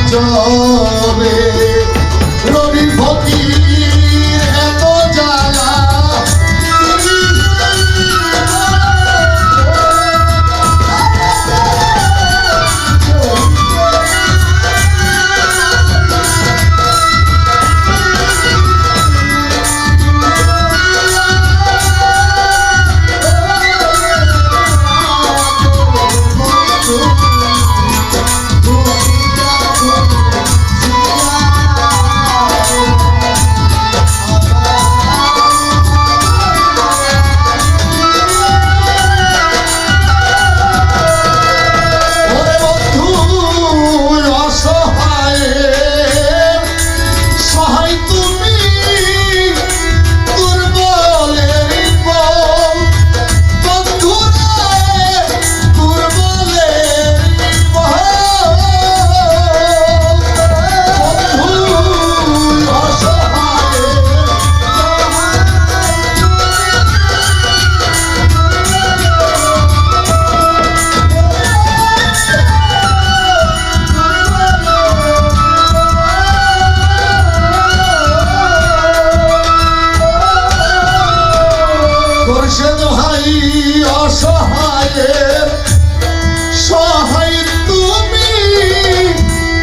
চলে রবি ফকির এত জ্বালা খোরশেদ ভাই অসহায়ের সহায় তুমি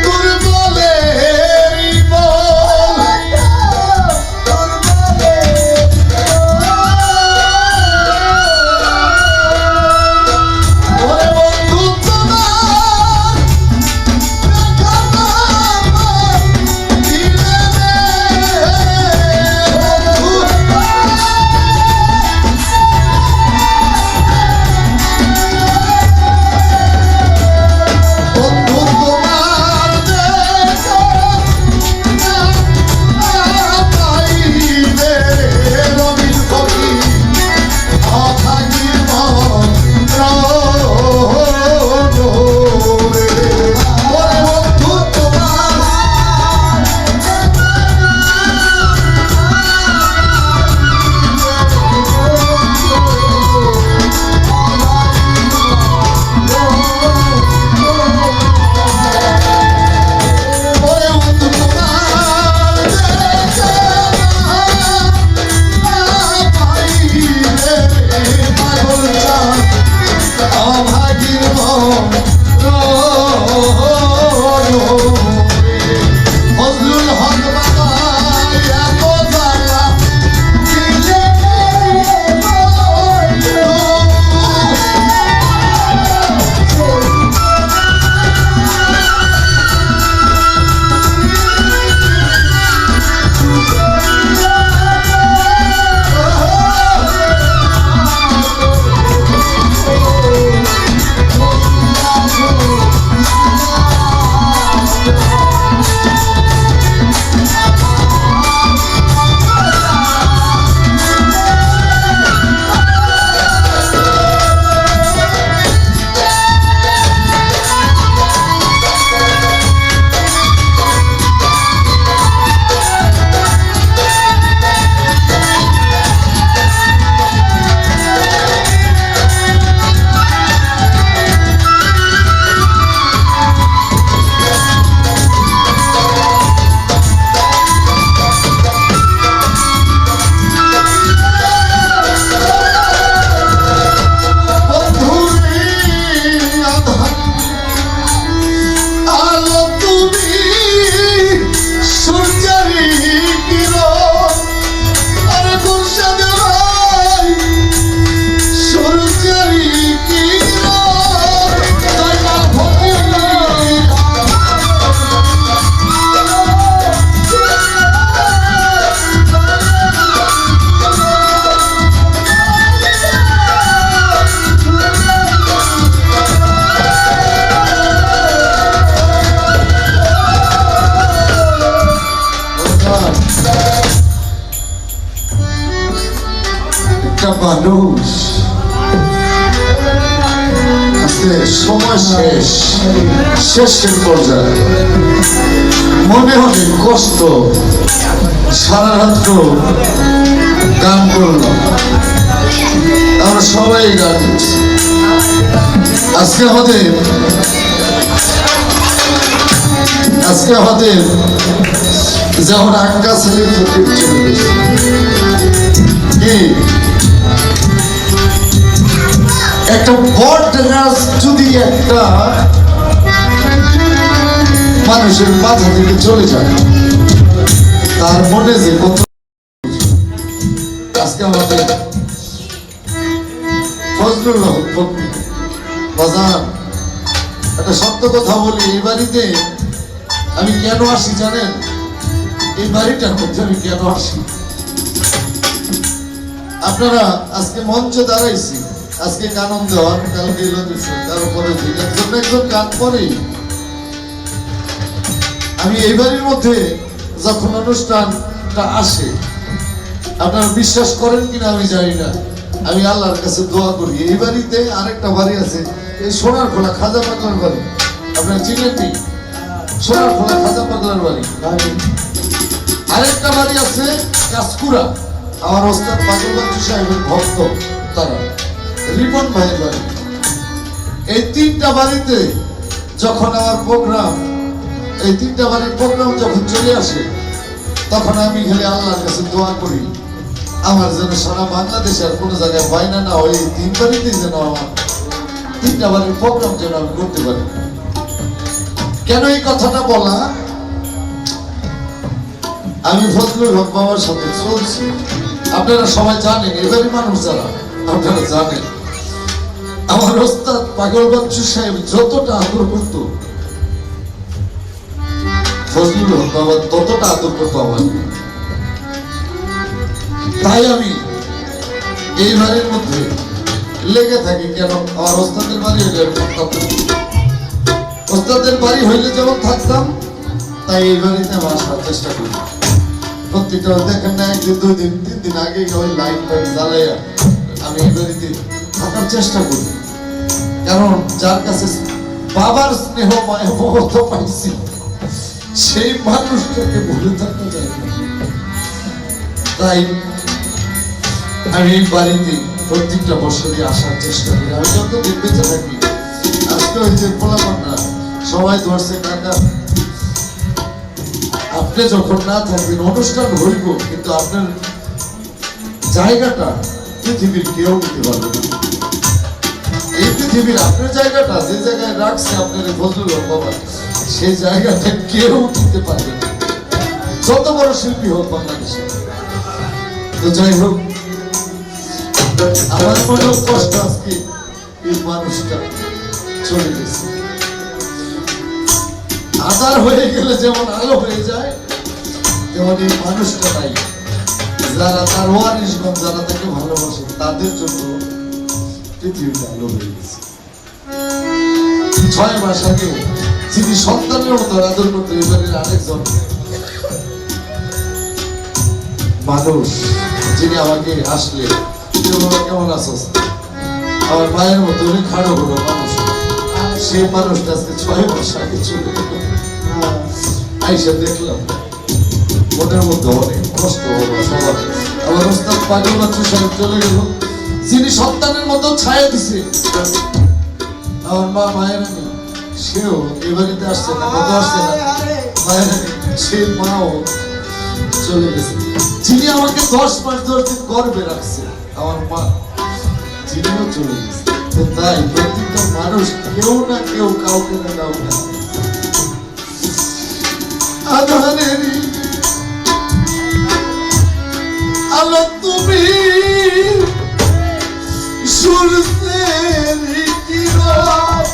দুর্বলের বল ওরে বন্ধু তোমার দিলে মানুষ সময় শেষ শেষের পর্যায়ে মনে অনেক কষ্ট সারা রাত্র গান করলাম আমরা সবাই গান করছি আজকে আমাদের আজকে আমাদের যেমন আঙ্কা ছেলে কি একটা বট গাছ যদি একটা মানুষের মাথা থেকে চলে যায় তার মনে যে কত আজকে আমাদের ফজলুল হক বাজার একটা সত্য কথা বলি, এই বাড়িতে আমি কেন আসি জানেন? এই বাড়িটার মধ্যে আমি কেন আসি? আপনারা আজকে মঞ্চে দাঁড়াইছি, আজকে কানন দেওয়ার, কালকে তারপরে একজন গান পরেই আমি এই বাড়ির মধ্যে যখন অনুষ্ঠানটা আসে, আপনারা বিশ্বাস করেন কিনা আমি জানি না, আমি আল্লাহর কাছে দোয়া করি। এই বাড়িতে আরেকটা বাড়ি আছে, এই সোনার খোলা খাজা পাগলার বাড়ি, আপনারা চিনেন নি? সোনার খোলা খাজা পাগলার বাড়ি। আরেকটা বাড়ি আছে কাসকুরা, আমার ওস্তাদ পাগল বাচ্চু সাহেবের ভক্ত, তারা রিপন ভাইয়ের বাড়ি। এই তিনটা বাড়িতে যখন আমার প্রোগ্রাম, এই তিনটা বাড়ির প্রোগ্রাম যখন চলে আসে, তখন আমি খালি আল্লাহর কাছে দোয়া করি আমার যেন সারা বাংলাদেশে আর কোনো জায়গায় বাইনা না হয়, এই তিন বাড়িতেই যেন আমার তিনটা বাড়ির প্রোগ্রাম যেন আমি করতে পারি। কেন এই কথাটা বলা? আমি ফজলুল হক বাবার সাথে চলছি, আপনারা সবাই জানেন, এবারই মানুষ যারা আপনারা জানেন আমার ওস্তাদ পাগল বাচ্চু সাহেব যতটা আদর করতো ফজলুল হক বাবা ততটা আদর করতো আমার। তাই আমি এই বাড়ির মধ্যে লেগে থাকি। কেন? আমার ওস্তাদের বাড়ি হইলে ওস্তাদের বাড়ি হইলে যেমন থাকতাম, তাই এই বাড়িতে আমার আসার চেষ্টা করি। প্রত্যেকটা দেখেন না, একদিন দুই দিন তিন দিন আগে ওই লাইট ফাইট জ্বালাইয়া আমি এই বাড়িতে থাকার চেষ্টা করি। কারণ যার কাছে বাবার স্নেহ মায়া মমতা পাইছি, সেই মানুষটাকে ভুলে থাকতে চাই না। তাই আমি এই বাড়িতে প্রত্যেকটা বছরই আসার চেষ্টা করি। আমি যতদিন বেঁচে থাকি, আজকে ওই যে পোলাপান্না সবাই ধরছে কাকা, আপনি যখন না থাকবেন অনুষ্ঠান হইব, কিন্তু আপনার জায়গাটা পৃথিবীর কেউ নিতে পারবে না। এই পৃথিবীর আপনার জায়গাটা যে জায়গায় রাখছে আপনার ফজলুল হক বাবা, সেই জায়গাটা কেউ নিতে পারবে না, যত বড় শিল্পী হোক বাংলাদেশে। তো যাই হোক, আমার মনেও কষ্ট আজকে এই মানুষটা চলে গেছে। আধার হয়ে গেলে যেমন আলো হয়ে যায়, তেমন এই মানুষটা নাই। যারা তার ওয়ারিশগণ, যারা তাকে ভালোবাসে, তাদের জন্য পৃথিবীতে আলো হয়ে গেছে। 6 মাস আগে যিনি সন্তানের মতো আদর করতে, এবারের আরেকজন মানুষ, যিনি আমাকে আসলে কেমন আছো, আমার মায়ের মতো অনেক খাড়ো হলো মানুষ, সেই মানুষটা আজকে 6 মাস আগে চলে গেল। আইসা দেখলাম মনের মধ্যে অনেক কষ্ট হলো সবার। আমার ওস্তাদ পাগল বাচ্চু সাহেব চলে গেল, যিনি সন্তানের মতো ছায়া দিছে। আমার মা মায়ের, সেও এবারিতে আসছে না, কত আসছে না মায়ের, সে মাও চলে গেছে। যিনি আমাকে 10 মাস 10 দিন গর্বে রাখছে, আমার মা, যিনিও চলে গেছে। তো তাই প্রত্যেকটা মানুষ কেউ না কেউ, কাউকে না কাউকে আধারেরই আলো তুমি, সূর্যের কিরণ,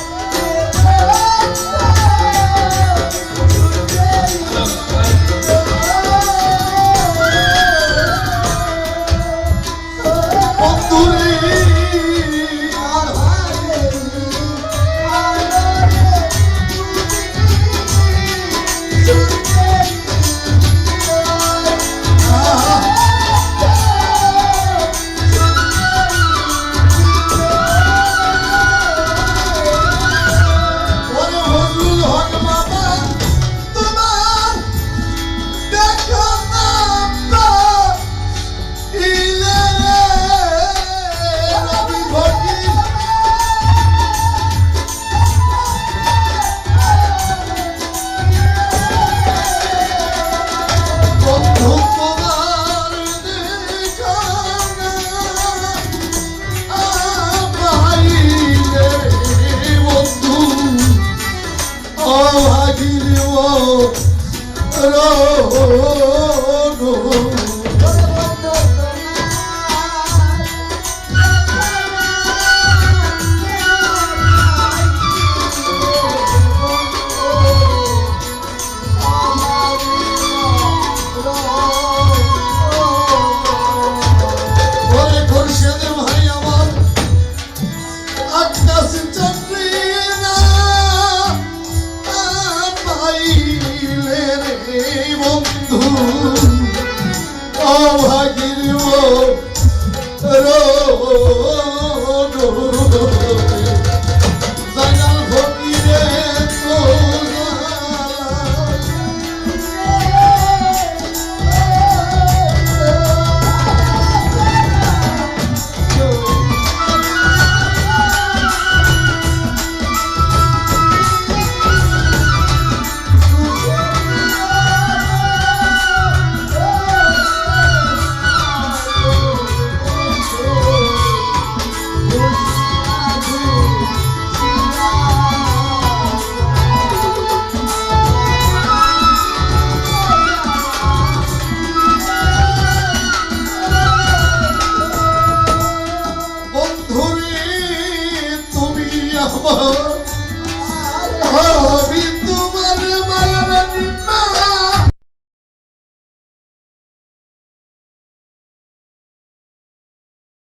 রো